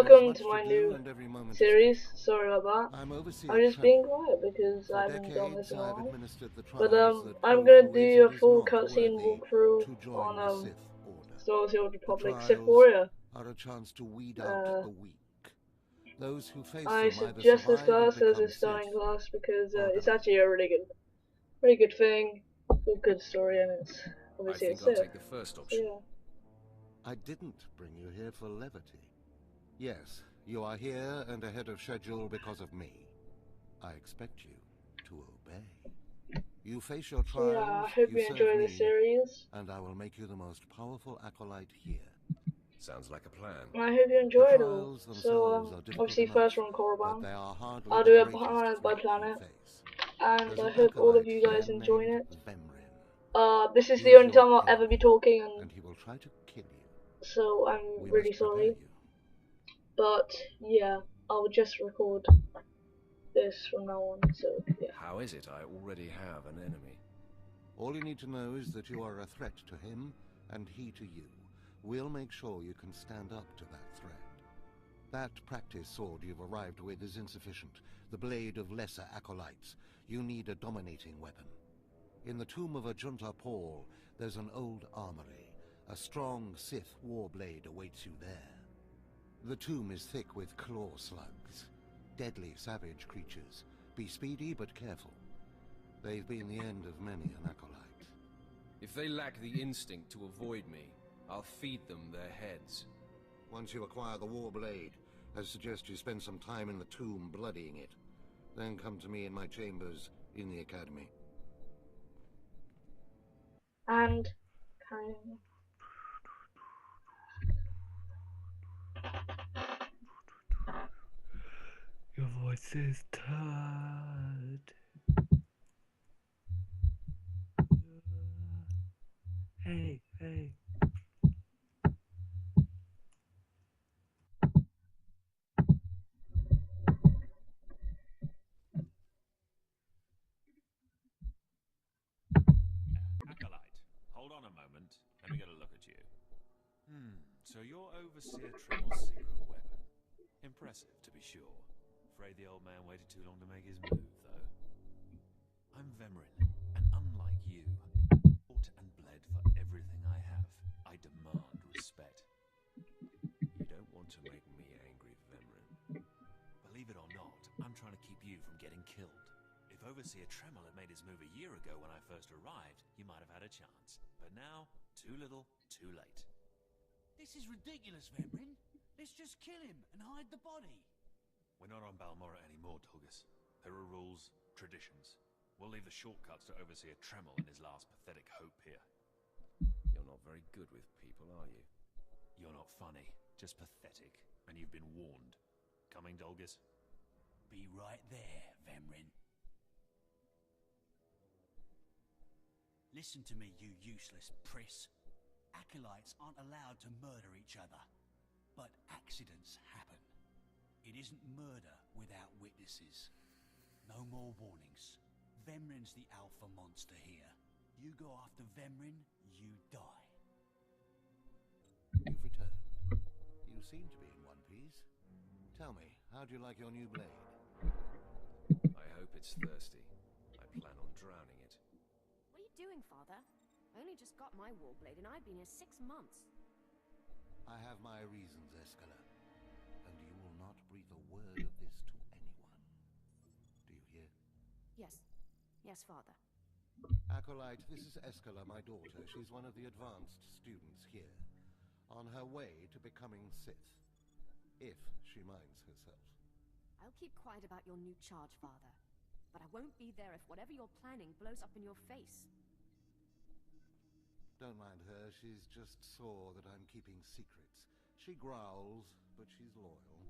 welcome to my new series. Sorry about that. I'm Overseer I'm just Tremor. being quiet because For I haven't done this decades, in a I've while. administered the But trials that I'm prove gonna who is do and a is full not cutscene worthy walkthrough to join the on Sith Order. Star Wars: The Old The Republic Sith trials Warrior. are a chance to weed out Uh, the weak. Those who face I them either suggest this survive and class as become a starting Sith class because or it's die. actually a really good thing, a good story, and it's I obviously a think I'll Sith. take the first So option. yeah. I didn't bring you here for levity. Yes, you are here and ahead of schedule because of me. I expect you to obey. You face your So yeah, trials, I hope you you serve enjoy me, the series. and I will make you the most powerful acolyte here. Sounds like a plan. And I hope you The enjoy it all. trials So themselves are difficult obviously enough, first we're on but Korriban. they are hardly I'll the do it greatest planet by threat you planet, face. and There's I an hope all of acolyte you guys here enjoy named it. Vemrin. This is He the only your time I'll ever be enemy, talking, and he will try to kill you. so I'm We really must prepare sorry. you. But yeah, I'll just record this from now on. So yeah. How is it I already have an enemy? All you need to know is that you are a threat to him, and he to you. We'll make sure you can stand up to that threat. That practice sword you've arrived with is insufficient. The blade of lesser acolytes. You need a dominating weapon. In the tomb of Ajunta Paul, there's an old armory. A strong Sith warblade awaits you there. The tomb is thick with claw slugs. Deadly savage creatures. Be speedy but careful. They've been the end of many an acolyte. If they lack the instinct to avoid me, I'll feed them their heads. Once you acquire the warblade, I suggest you spend some time in the tomb bloodying it. Then come to me in my chambers in the academy. And kind Your voice is tired. Hey, hey. Acolyte, hold on a moment. Let me get a look at you. So you're Overseer Tremor's secret weapon. Impressive, to be sure. Afraid the old man waited too long to make his move, though. I'm Vemrin, and unlike you, fought and bled for everything I have. I demand respect. You don't want to make me angry, Vemrin. Believe it or not, I'm trying to keep you from getting killed. If Overseer Tremor had made his move a year ago when I first arrived, you might have had a chance. But now, too little, too late. This is ridiculous, Vemrin. Let's just kill him and hide the body. We're not on Balmorra anymore, Dolgus. There are rules, traditions. We'll leave the shortcuts to Overseer Tremor and his last pathetic hope here. You're not very good with people, are you? You're not funny, just pathetic, and you've been warned. Coming, Dolgus? Be right there, Vemrin. Listen to me, you useless priss. Acolytes aren't allowed to murder each other, but accidents happen. It isn't murder without witnesses. No more warnings. Vemrin's the alpha monster here. You go after Vemrin, you die. You've returned. You seem to be in one piece. Tell me, how do you like your new blade? I hope it's thirsty. I plan on drowning it. What are you doing, Father? I only just got my warblade and I've been here 6 months. I have my reasons, Escala. And you will not breathe a word of this to anyone. Do you hear? Yes. Yes, Father. Acolyte, this is Escala, my daughter. She's one of the advanced students here. On her way to becoming Sith. If she minds herself. I'll keep quiet about your new charge, Father. But I won't be there if whatever you're planning blows up in your face. Don't mind her, she's just sore that I'm keeping secrets. She growls, but she's loyal.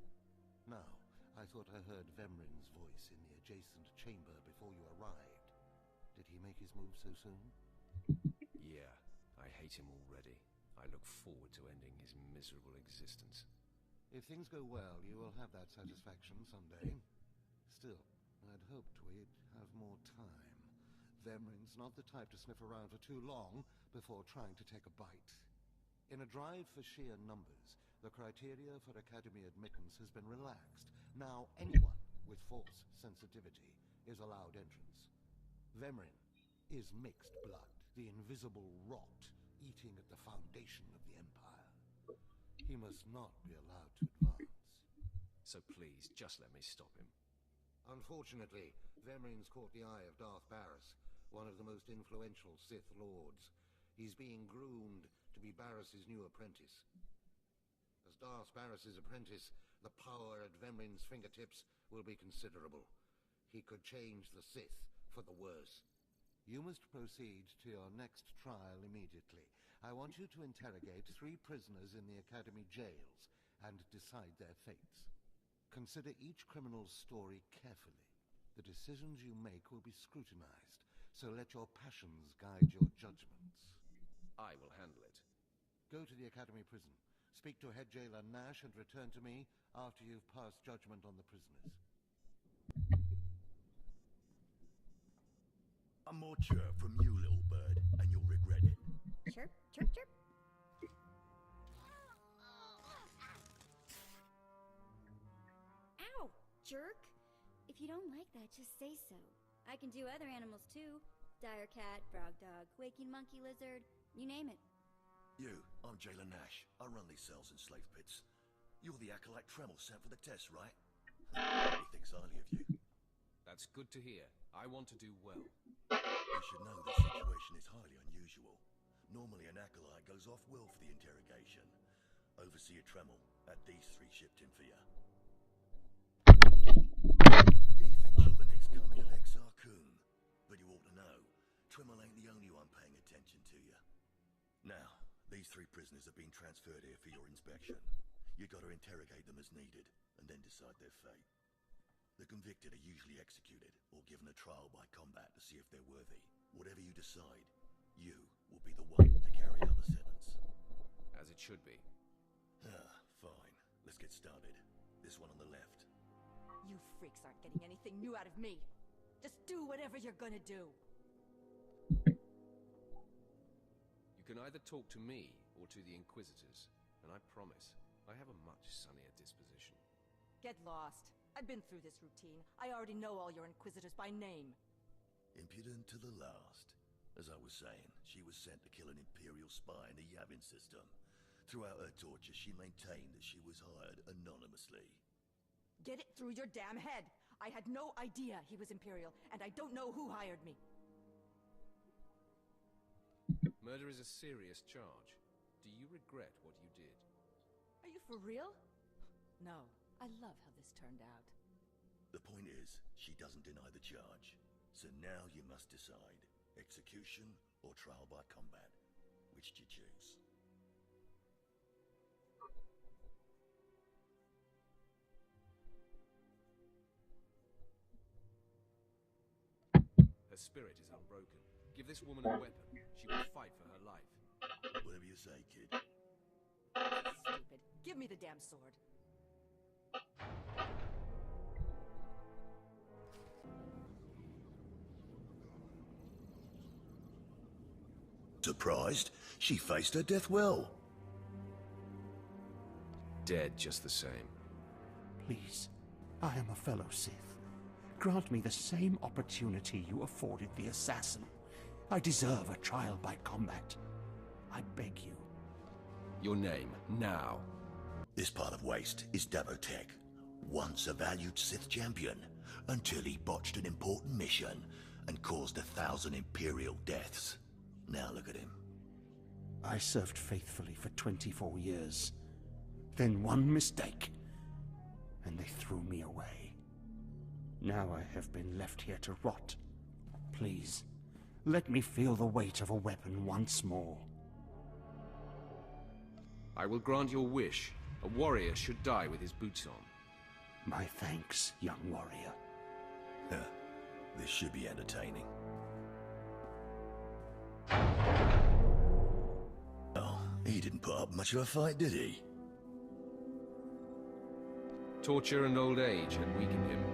Now, I thought I heard Vemrin's voice in the adjacent chamber before you arrived. Did he make his move so soon? Yeah, I hate him already. I look forward to ending his miserable existence. If things go well, you will have that satisfaction someday. Still, I'd hoped we'd have more time. Vemrin's not the type to sniff around for too long before trying to take a bite. In a drive for sheer numbers, The criteria for Academy admittance has been relaxed. Now anyone with Force sensitivity is allowed entrance. Vemrin is mixed blood, the invisible rot eating at the foundation of the Empire. He must not be allowed to advance. So please, just let me stop him. Unfortunately, Vemrin's caught the eye of Darth Barris, one of the most influential Sith Lords. He's being groomed to be Barris's new apprentice. As Darth Barris's apprentice, the power at Vemrin's fingertips will be considerable. He could change the Sith for the worse. You must proceed to your next trial immediately. I want you to interrogate 3 prisoners in the Academy jails and decide their fates. Consider each criminal's story carefully. The decisions you make will be scrutinized, so let your passions guide your judgments. I will handle it. Go to the Academy prison. Speak to head jailer Nash and return to me after you've passed judgment on the prisoners. One more chirp from you, little bird, and you'll regret it. Chirp, chirp, chirp. Ow, jerk. If you don't like that, just say so. I can do other animals too. Dire cat, frog dog, quaking monkey lizard, you name it. I'm Jailer Nash. I run these cells and slave pits. You're the acolyte Tremel sent for the test, right? He thinks highly of you. That's good to hear. I want to do well. You should know this situation is highly unusual. Normally an acolyte goes off-world for the interrogation. Overseer Tremel had these 3 shipped in for you. He thinks you're the next coming of Exar Kun. But you ought to know, Tremel ain't the only one paying attention to you. Now, these 3 prisoners have been transferred here for your inspection. You've got to interrogate them as needed, and then decide their fate. The convicted are usually executed, or given a trial by combat to see if they're worthy. Whatever you decide, you will be the one to carry out the sentence. As it should be. Fine. Let's get started. This one on the left. You freaks aren't getting anything new out of me. Just do whatever you're gonna do. You can either talk to me or to the Inquisitors, and I promise, I have a much sunnier disposition. Get lost. I've been through this routine. I already know all your Inquisitors by name. Impudent to the last. As I was saying, she was sent to kill an Imperial spy in the Yavin system. Throughout her torture, she maintained that she was hired anonymously. Get it through your damn head! I had no idea he was Imperial, and I don't know who hired me. Murder is a serious charge. Do you regret what you did? Are you for real? No. I love how this turned out. The point is, she doesn't deny the charge. So now you must decide. Execution or trial by combat. Which do you choose? Her spirit is unbroken. Give this woman a weapon. She will fight for her life. Whatever you say, kid. Stupid. Give me the damn sword. Surprised? She faced her death well. Dead just the same. Please, I am a fellow Sith. Grant me the same opportunity you afforded the assassin. I deserve a trial by combat. I beg you. Your name, now. This part of Waste is Davotech, once a valued Sith champion, until he botched an important mission and caused 1,000 Imperial deaths. Now look at him. I served faithfully for 24 years. Then one mistake, and they threw me away. Now I have been left here to rot. Please, let me feel the weight of a weapon once more. I will grant your wish. A warrior should die with his boots on. My thanks, young warrior. This should be entertaining. Oh, he didn't put up much of a fight, did he? Torture and old age had weakened him.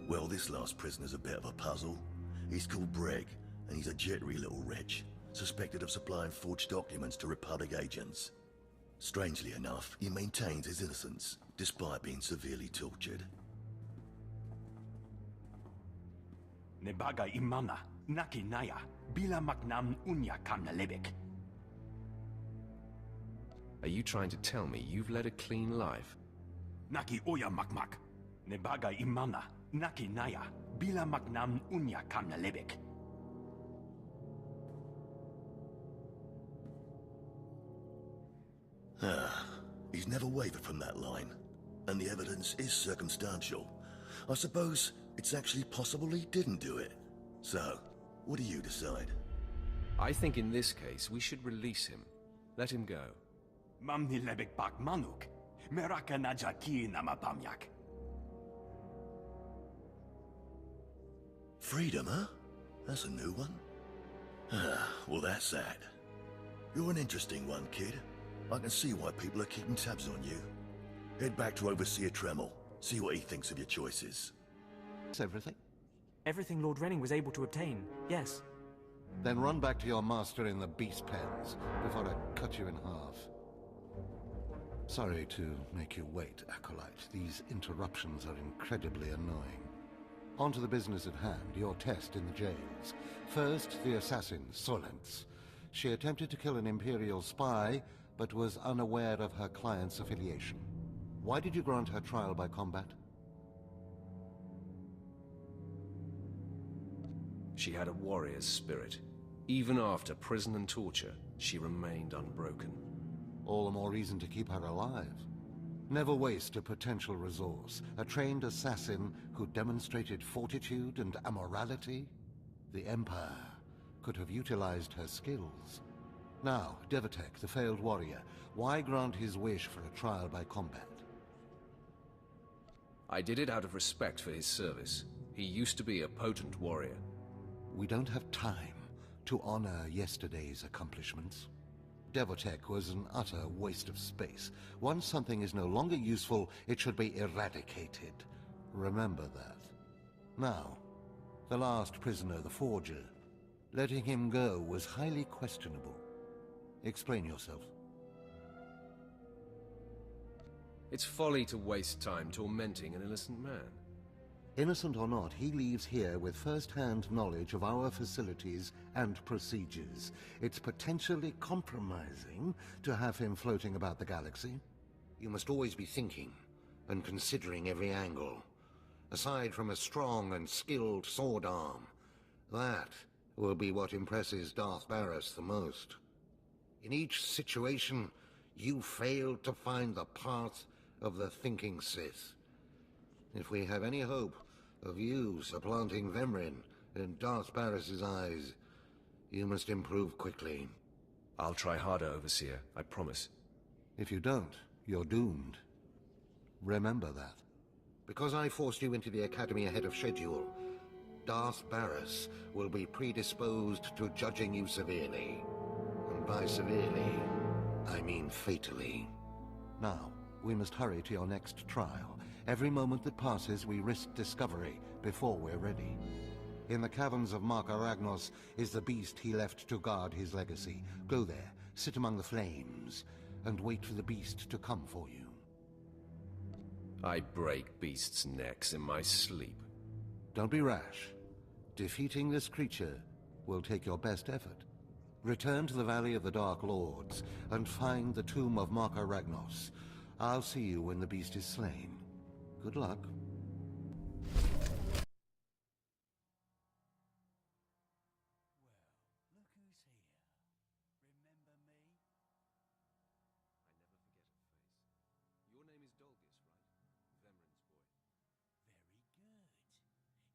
Well, this last prisoner's a bit of a puzzle. He's called Breg, and he's a jittery little wretch, suspected of supplying forged documents to Republic agents. Strangely enough, he maintains his innocence, despite being severely tortured. Nebaga imana, naki naya, bila maknam unya kamna lebek. Are you trying to tell me you've led a clean life? Naki oya makmak. Nebaga imana, naki naya, bila maknam unya kamna lebek. He's never wavered from that line, and the evidence is circumstantial. I suppose it's actually possible he didn't do it. So, what do you decide? I think in this case we should release him. Let him go. Mamni lebek bak manuk. Meraka najaki namapamyak. Freedom, huh? That's a new one. Well, that's that. You're an interesting one, kid. I can see why people are keeping tabs on you. Head back to Overseer Tremel. See what he thinks of your choices. That's everything? Everything Lord Renning was able to obtain, yes. Then run back to your master in the beast pens before I cut you in half. Sorry to make you wait, Acolyte. These interruptions are incredibly annoying. On to the business at hand, your test in the jails. First, the assassin, Solence. She attempted to kill an Imperial spy, but was unaware of her client's affiliation. Why did you grant her trial by combat? She had a warrior's spirit. Even after prison and torture, she remained unbroken. All the more reason to keep her alive. Never waste a potential resource. A trained assassin who demonstrated fortitude and amorality? The Empire could have utilized her skills. Now, Devatek, the failed warrior, why grant his wish for a trial by combat? I did it out of respect for his service. He used to be a potent warrior. We don't have time to honor yesterday's accomplishments. Devatek was an utter waste of space. Once something is no longer useful, it should be eradicated. Remember that. Now, the last prisoner, the Forger. Letting him go was highly questionable. Explain yourself. It's folly to waste time tormenting an innocent man. Innocent or not, he leaves here with first-hand knowledge of our facilities and procedures. It's potentially compromising to have him floating about the galaxy. You must always be thinking and considering every angle. Aside from a strong and skilled sword arm, that will be what impresses Darth Barris the most. In each situation, you failed to find the path of the thinking Sith. If we have any hope of you supplanting Vemrin in Darth Barris's eyes, you must improve quickly. I'll try harder, Overseer, I promise. If you don't, you're doomed. Remember that. Because I forced you into the Academy ahead of schedule, Darth Barris will be predisposed to judging you severely. And by severely, I mean fatally. Now, we must hurry to your next trial. Every moment that passes, we risk discovery before we're ready. In the caverns of Mark Aragnos is the beast he left to guard his legacy. Go there, sit among the flames, and wait for the beast to come for you. I break beasts' necks in my sleep. Don't be rash. Defeating this creature will take your best effort. Return to the Valley of the Dark Lords and find the tomb of Mark Aragnos. I'll see you when the beast is slain. Good luck. Look who's here. Remember me? I never forget her face. Your name is Dolgus, right? Vemrin's boy. Very good.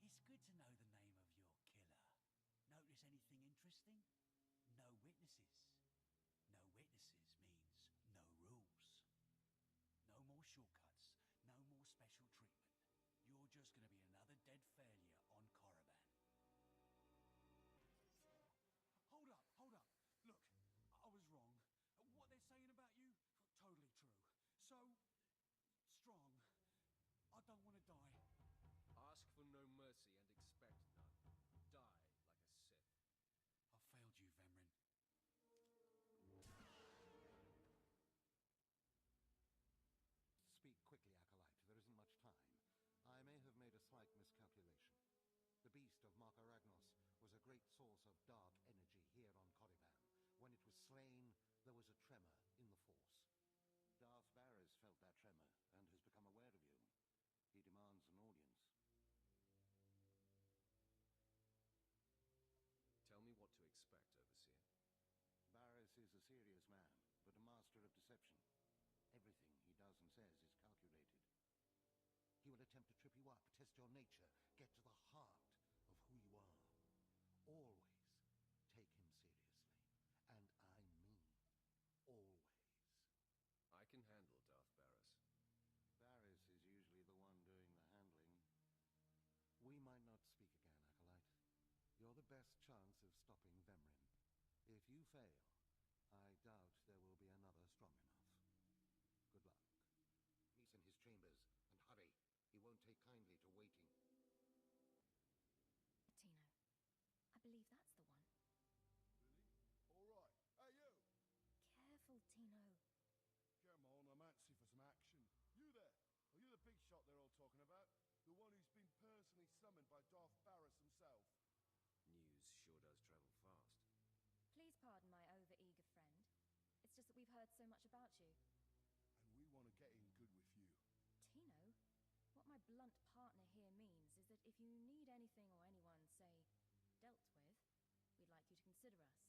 It's good to know the name of your killer. Notice anything interesting? No witnesses. No witnesses means no rules. No more shortcuts. No more special treatment. You're just going to be another dead failure on Korriban. Hold up, hold up. Look, I was wrong. What they're saying about you, totally true. So, strong. I don't want to die. Ask for no mercy and expect none. Die like a Sith. I failed you, Vemrin. dark energy here on Korriban. When it was slain, there was a tremor in the Force. Darth Varys felt that tremor and has become aware of you. He demands an audience. Tell me what to expect, Overseer. Varys is a serious man, but a master of deception. Everything he does and says is calculated. He will attempt to trip you up, test your nature, get to the heart of who you are. Always take him seriously. And I mean always. I can handle Darth Varys. Varys is usually the one doing the handling. We might not speak again, Acolyte. You're the best chance of stopping Vemrin. If you fail, I doubt there will be another strong enough. Good luck. Meet in his chambers, and hurry. He won't take kindly to waiting. Tino, I believe that's the one. Really? All right. Hey, you! Careful, Tino. Come on, I'm antsy for some action. You there? Are you the big shot they're all talking about? The one who's been personally summoned by Darth Varys himself? News sure does travel fast. Please pardon my over-eager friend. It's just that we've heard so much about you. And we want to get in good with you. Tino, what my blunt partner here means is that if you need anything or anyone, say, dealt with, we'd like you to consider us.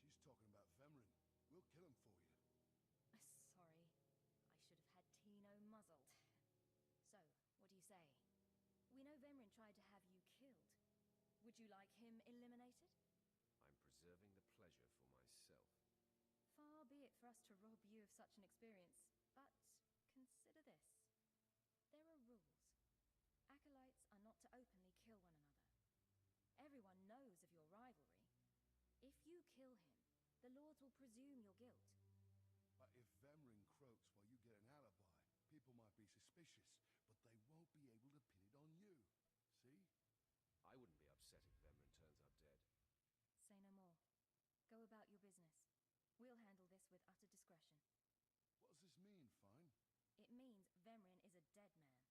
She's talking about Vemrin. We'll kill him for you. Sorry. I should have had Tino muzzled. So, what do you say? We know Vemrin tried to have you killed. Would you like him eliminated? I'm preserving the pleasure for myself. Far be it for us to rob you of such an experience, but consider this. There are rules. Acolytes are not to openly kill one another. Everyone knows of your rivalry. If you kill him, the Lords will presume your guilt. But if Vemrin croaks while you get an alibi, people might be suspicious, but they won't be able to pin it on you. See? I wouldn't be upset if Vemrin turns up dead. Say no more. Go about your business. We'll handle this with utter discretion. What does this mean, Fine? It means Vemrin is a dead man,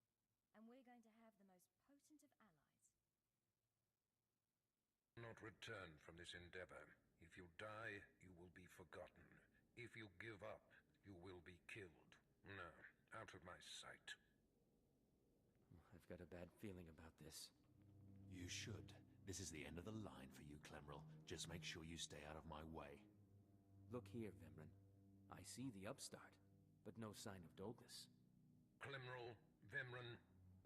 and we're going to have the most potent of allies. Not return from this endeavor. If you die, you will be forgotten. If you give up, you will be killed. No, out of my sight. I've got a bad feeling about this. You should. This is the end of the line for you, Clemrel. Just make sure you stay out of my way. Look here, Vemrin. I see the upstart, but no sign of Dolgus. Clemrel, Vemrin,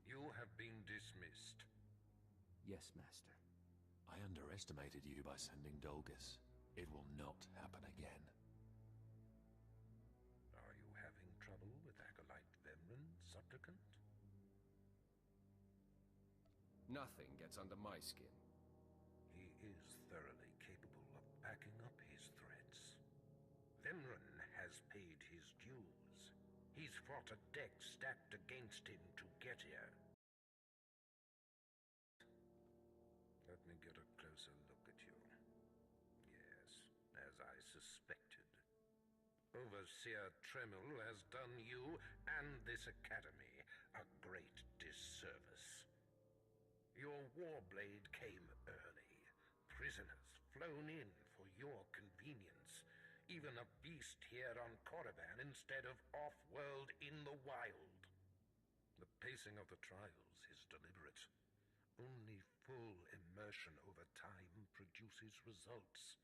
you have been dismissed. Yes, Master. I underestimated you by sending Dolgus. It will not happen again. Are you having trouble with Acolyte Vemrin, Supplicant? Nothing gets under my skin. He is thoroughly capable of backing up his threats. Vemrin has paid his dues. He's fought a deck stacked against him to get here. Let me get a closer look at you. Yes, as I suspected. Overseer Tremel has done you and this academy a great disservice. Your warblade came early. Prisoners flown in for your convenience. Even a beast here on Korriban instead of off-world in the wild. The pacing of the trials is deliberate. Only full immersion over time produces results.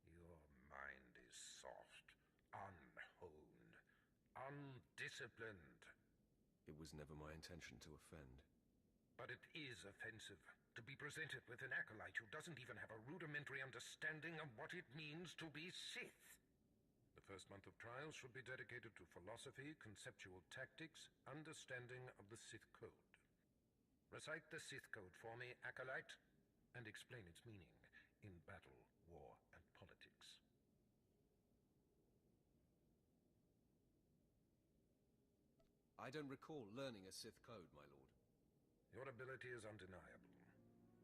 Your mind is soft, unhoned, undisciplined. It was never my intention to offend. But it is offensive to be presented with an acolyte who doesn't even have a rudimentary understanding of what it means to be Sith. The first month of trials should be dedicated to philosophy, conceptual tactics, understanding of the Sith Code. Recite the Sith Code for me, acolyte, and explain its meaning in battle, war, and politics. I don't recall learning a Sith Code, my lord. Your ability is undeniable,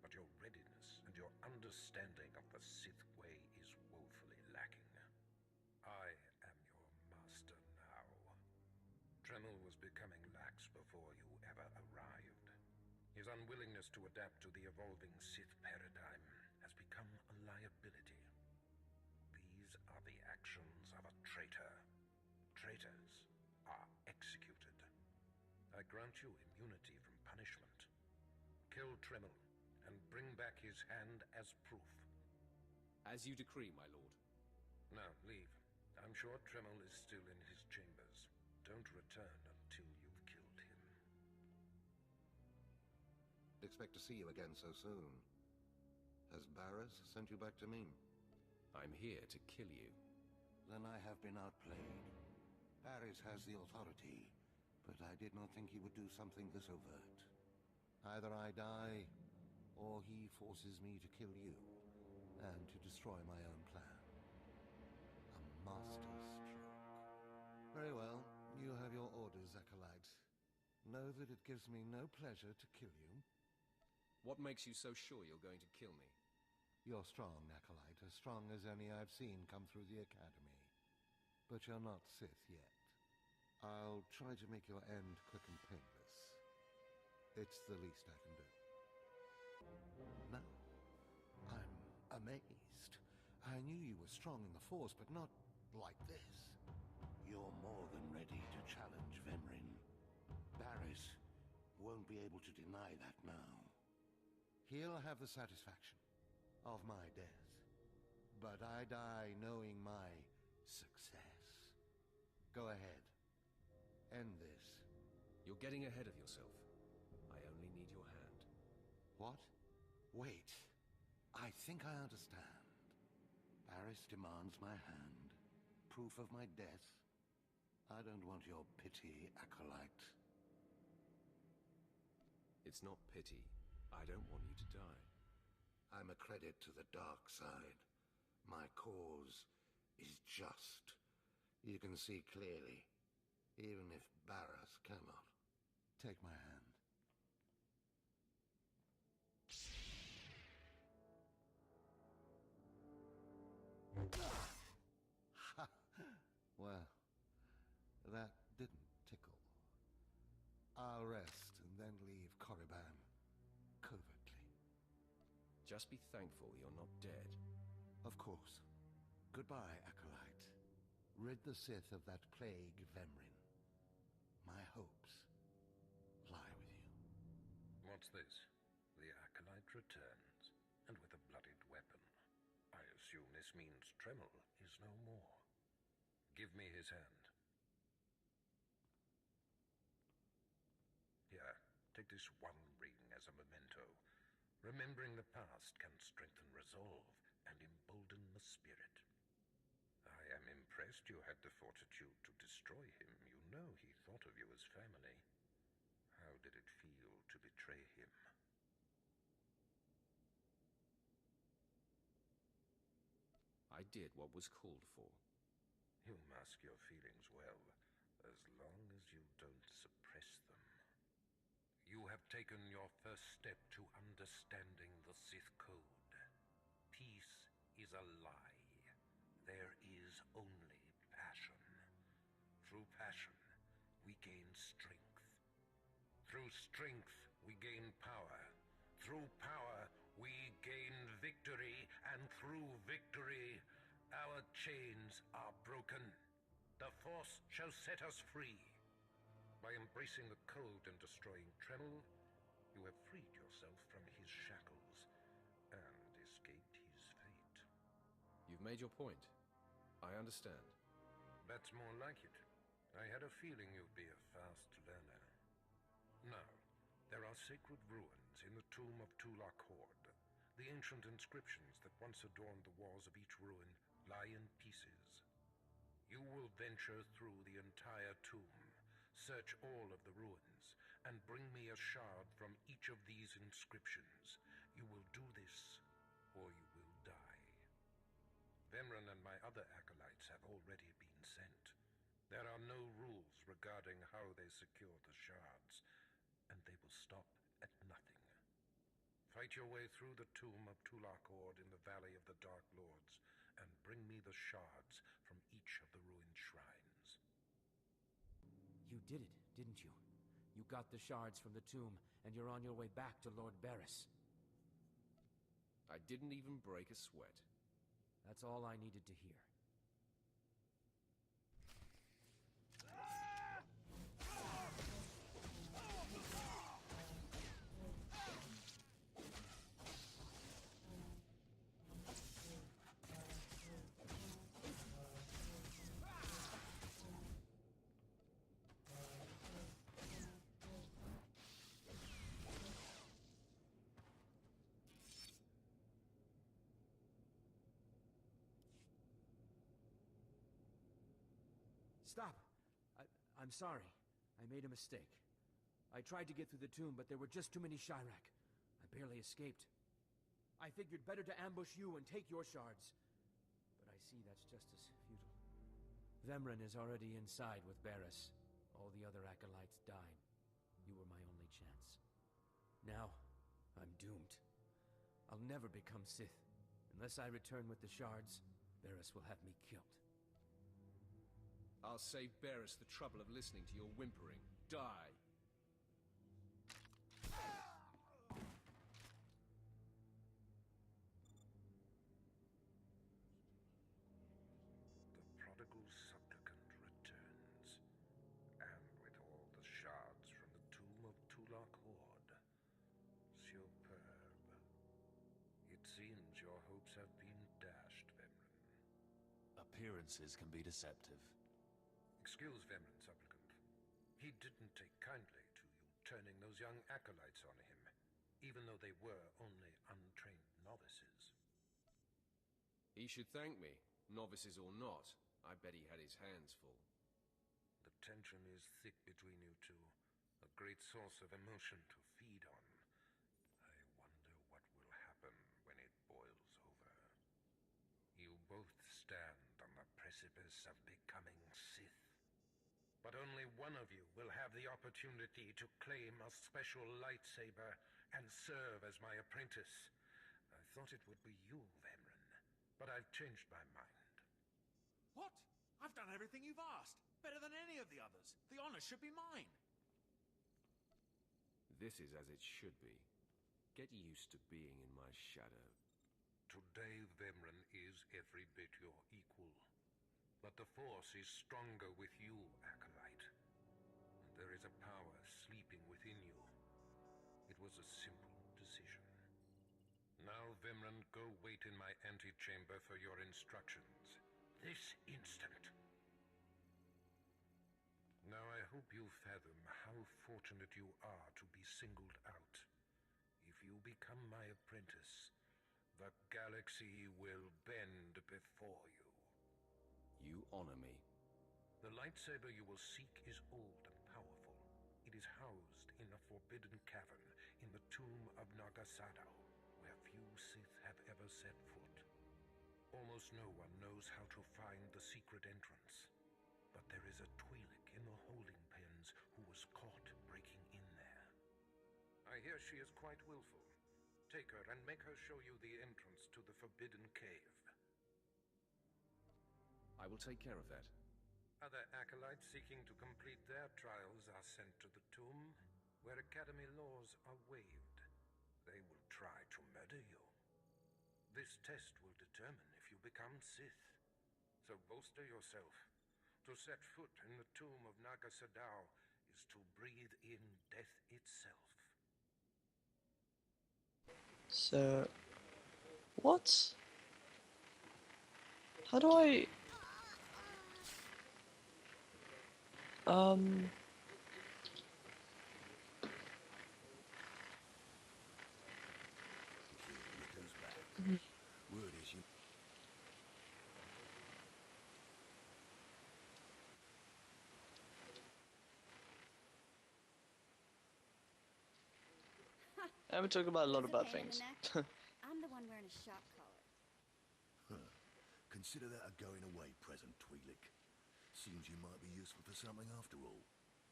but your readiness and your understanding of the Sith way is woefully lacking. I am your master now. Tremel was becoming lax before you ever arrived. His unwillingness to adapt to the evolving Sith paradigm has become become a liability. These are the actions of a traitor. Traitors are executed. I grant you immunity from punishment. Kill Tremel and bring back his hand as proof. As you decree, my lord. Now, leave. I'm sure Tremel is still in his chambers. Don't return until you've killed him. Expect to see you again so soon. Has Barras sent you back to me? I'm here to kill you. Then I have been outplayed. Barras has the authority, but I did not think he would do something this overt. Either I die, or he forces me to kill you, and to destroy my own plan. A masterstroke. Very well, you have your orders, Acolyte. Know that it gives me no pleasure to kill you. What makes you so sure you're going to kill me? You're strong, Acolyte, as strong as any I've seen come through the Academy. But you're not Sith yet. I'll try to make your end quick and painless. It's the least I can do. Now, I'm amazed. I knew you were strong in the Force, but not like this. You're more than ready to challenge Vemrin. Barras won't be able to deny that now. He'll have the satisfaction of my death, but I die knowing my success. Go ahead. End this. You're getting ahead of yourself. I only need your hand. What? Wait. I think I understand. Barras demands my hand. Proof of my death. I don't want your pity, Acolyte. It's not pity. I don't want you to die. I'm a credit to the dark side. My cause is just. You can see clearly, even if Barras cannot. Take my hand. Ha! Well, that didn't tickle. I'll rest and then leave Korriban covertly. Just be thankful you're not dead. Of course. Goodbye, Acolyte. Rid the Sith of that plague, Vemrin. My hopes lie with you. What's this? The Acolyte returns, and with a bloodied weapon. I assume this means Tremel is no more. Give me his hand. Here, take this one ring as a memento. Remembering the past can strengthen resolve and embolden the spirit. I am impressed you had the fortitude to destroy him. You know he thought of you as family. How did it feel to betray him? I did what was called for. You mask your feelings well, as long as you don't suppress them. You have taken your first step to understanding the Sith Code. Peace is a lie. There is only passion. Through passion, we gain strength. Through strength, we gain power. Through power, we gain victory. And through victory, our chains are broken. The Force shall set us free. By embracing the code and destroying Tremel, you have freed yourself from his shackles and escaped his fate. You've made your point. I understand. That's more like it. I had a feeling you'd be a fast learner. Now, there are sacred ruins in the tomb of Tulak Horde. The ancient inscriptions that once adorned the walls of each ruin lie in pieces. You will venture through the entire tomb, search all of the ruins, and bring me a shard from each of these inscriptions. You will do this, or you will die. Vemrin and my other acolytes have already been sent. There are no rules regarding how they secure the shards, and they will stop at nothing. Fight your way through the tomb of Tulak Horde in the Valley of the Dark Lords, and bring me the shards from each of the ruined shrines. You did it, didn't you? You got the shards from the tomb, and you're on your way back to Lord Barras. I didn't even break a sweat. That's all I needed to hear. Stop! I'm sorry. I made a mistake. I tried to get through the tomb, but there were just too many Chirac. I barely escaped. I figured better to ambush you and take your shards. But I see that's just as futile. Vemren is already inside with Barris. All the other acolytes died. You were my only chance. Now, I'm doomed. I'll never become Sith. Unless I return with the shards, Barris will have me killed. I'll save Barris the trouble of listening to your whimpering. Die! The prodigal supplicant returns, and with all the shards from the tomb of Tulak Horde. Superb. It seems your hopes have been dashed, Vemren. Appearances can be deceptive. Excuse Vemren, supplicant. He didn't take kindly to you turning those young acolytes on him, even though they were only untrained novices. He should thank me, novices or not. I bet he had his hands full. The tension is thick between you two, a great source of emotion to feed on. I wonder what will happen when it boils over. You both stand on the precipice of becoming Sith. But only one of you will have the opportunity to claim a special lightsaber and serve as my apprentice. I thought it would be you, Vemren, but I've changed my mind. What? I've done everything you've asked. Better than any of the others. The honor should be mine. This is as it should be. Get used to being in my shadow. Today, Vemren is every bit your equal. But the Force is stronger with you, Acolyte. There is a power sleeping within you. It was a simple decision. Now, Vemren, go wait in my antechamber for your instructions. This instant. Now I hope you fathom how fortunate you are to be singled out. If you become my apprentice, the galaxy will bend before you. You honor me. The lightsaber you will seek is old and powerful. It is housed in a forbidden cavern in the tomb of Nagasadao, where few Sith have ever set foot. Almost no one knows how to find the secret entrance. But there is a Twi'lek in the holding pens who was caught breaking in there. I hear she is quite willful. Take her and make her show you the entrance to the forbidden cave. I will take care of that. Other acolytes seeking to complete their trials are sent to the tomb, where Academy laws are waived. They will try to murder you. This test will determine if you become Sith. So bolster yourself. To set foot in the tomb of Nagasadao is to breathe in death itself. So... what? How do I... Word is you. I'm talking about a lot of bad It's a pain in things. the neck. I'm the one wearing a shock collar. Huh. Consider that a going away present, Twi'lek. Seems you might be useful for something after all.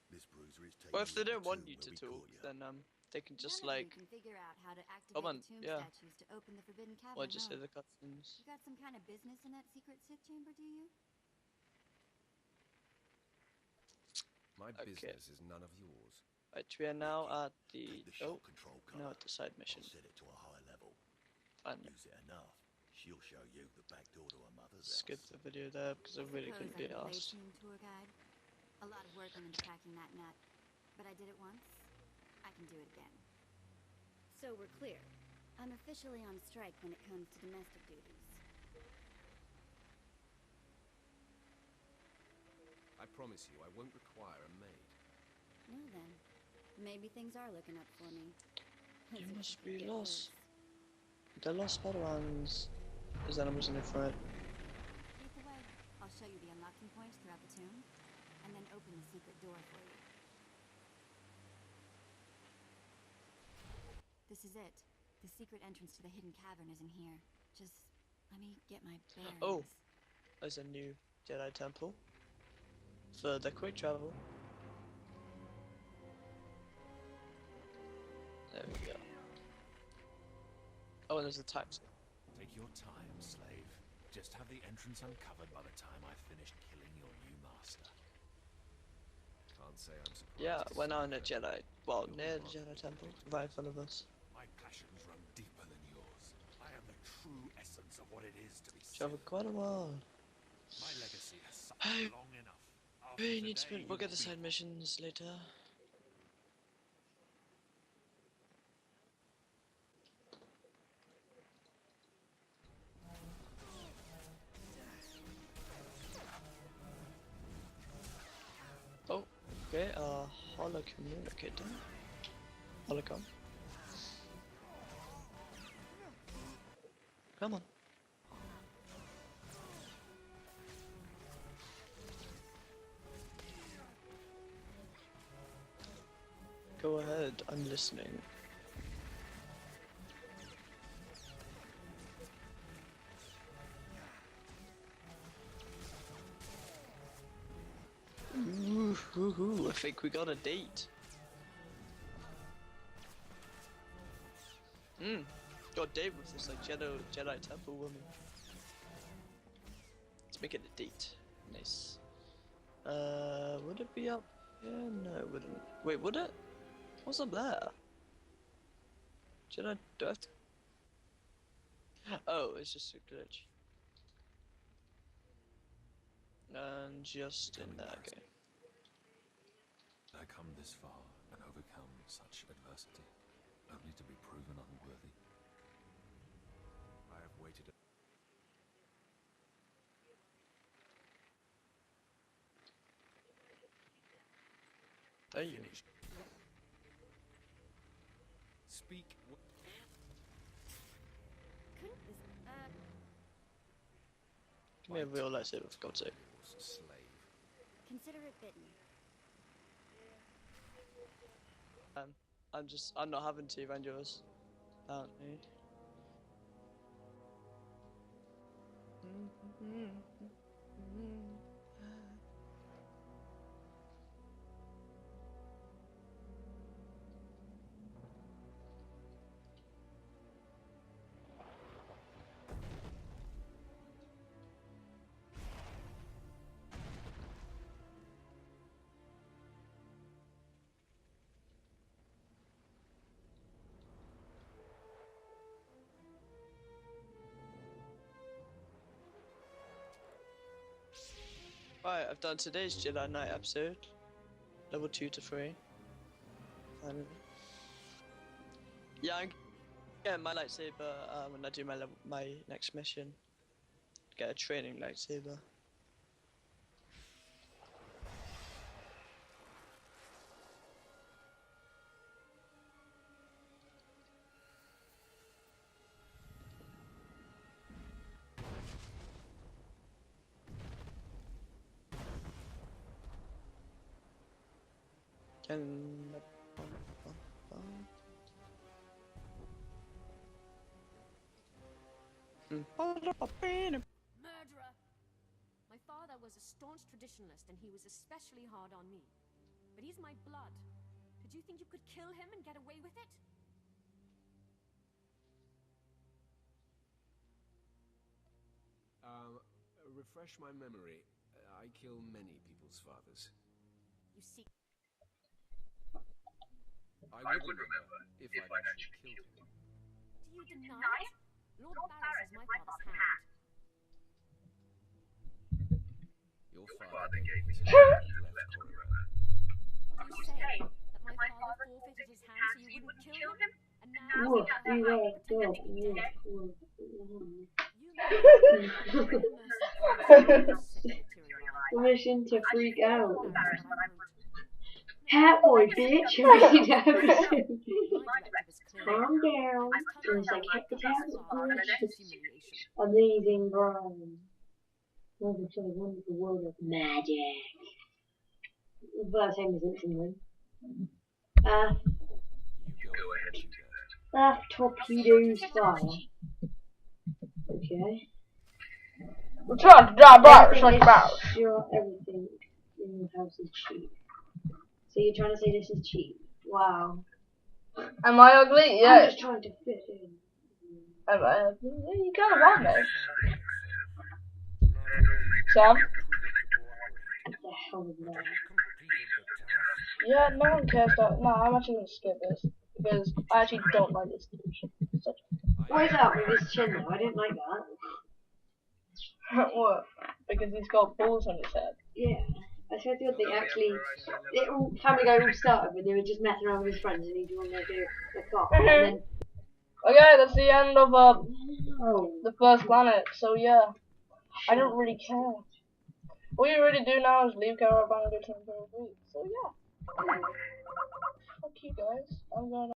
This bruiser is taking Well, if they you to don't the want tomb you to where we talk, caught ya. then they can just None of like... you can figure out how to activate Come on, the tomb yeah. statues to open the forbidden cavern. Or just huh? say the cutscenes. You got some kind of business in that secret Sith chamber, do you? My Okay. business is none of yours. Right, we are now at the... Take the oh, shot control no, collar. at the side mission. I'll set it to a high level. Fine. Use it enough, she'll show you the back door to her mother's Skip house. the video there because I really couldn't be Suppose I asked. could play tour guide. A lot of work went into packing that nut, but I did it once. I can do it again. So we're clear. I'm officially on strike when it comes to domestic duties. I promise you, I won't require a maid. No then. Maybe things are looking up for me. You As if must it could be get lost. worse. The lost Padawans. There's animals in the front. Lead the way. I'll show you the unlocking points throughout the tomb, and then open the secret door for you. This is it. The secret entrance to the hidden cavern is in here. Just let me get my bearings. Oh, there's a new Jedi temple for the quick travel. There we go. Oh, and there's a taxi. Take your time, slave. Just have the entrance uncovered by the time I've finished killing your new master. Can't say I'm surprised. Yeah, we're now in a Jedi. Well, near the Jedi temple, right in front of us. My passions run deeper than yours. I am the true essence of what it is to be Sith. Traveled quite a while. My legacy has suffered long enough. We need to spend. We'll get the side missions later. Oh, okay, holo communicator. Holocom. Come on. Go ahead, I'm listening. Ooh, I think we got a date. Got a date with this like Jedi temple woman. Let's make it a date. Nice. Would it be up here? No, it wouldn't. Wait, would it? What's up there? Jedi, do I have to... Oh, it's just a glitch. And just in there, okay. I come this far and overcome such adversity, only to be proven unworthy. I have waited. There you Finished. Speak. Couldn't this, Give me a real lightsaber, for God's sake. Slave. consider it bitten. I'm not having to rend yours. Apparently. Right, I've done today's Jedi Knight episode. Level 2 to 3. Finally. Yeah, I'm getting my lightsaber when I do my next mission. Get a training lightsaber. Murderer! My father was a staunch traditionalist and he was especially hard on me. But he's my blood. Did you think you could kill him and get away with it? Refresh my memory. I kill many people's fathers. You see... I would remember if I'd actually killed him. Do you deny it? Lord Barris is my father's hand. Your father gave me to you in the left corridor. What are you saying? That my father forfeited his hand so you wouldn't kill him? And now Look, you you have are to pretend to be dead? Permission to freak out. Hat boy, bitch! Calm down. And it's like, hit the tablet. Amazing, bro. Welcome to the wonderful world of magic. But same as instantly. Torpedoes fire. Okay. We're trying to drive Barris like Barris. Sure, everything in the house is cheap. So you're trying to say this is cheap? Wow. Am I ugly? Yes. I'm just trying to fit in. Am I ugly? Yeah, you kind of are, mate. Sam? What the hell is that? Yeah, no one cares about. No, I'm actually gonna skip this because I actually don't like this dude. Why is that with his chin though? I didn't like that. What? Because he's got balls on his head. Yeah. I said that they actually, Family Guy all started when they were just messing around with his friends and he joined their car. And then, okay, that's the end of the first planet. So yeah, I don't really care. All you really do now is leave Caravan and go to the week. So yeah. Fuck you guys. I'm going.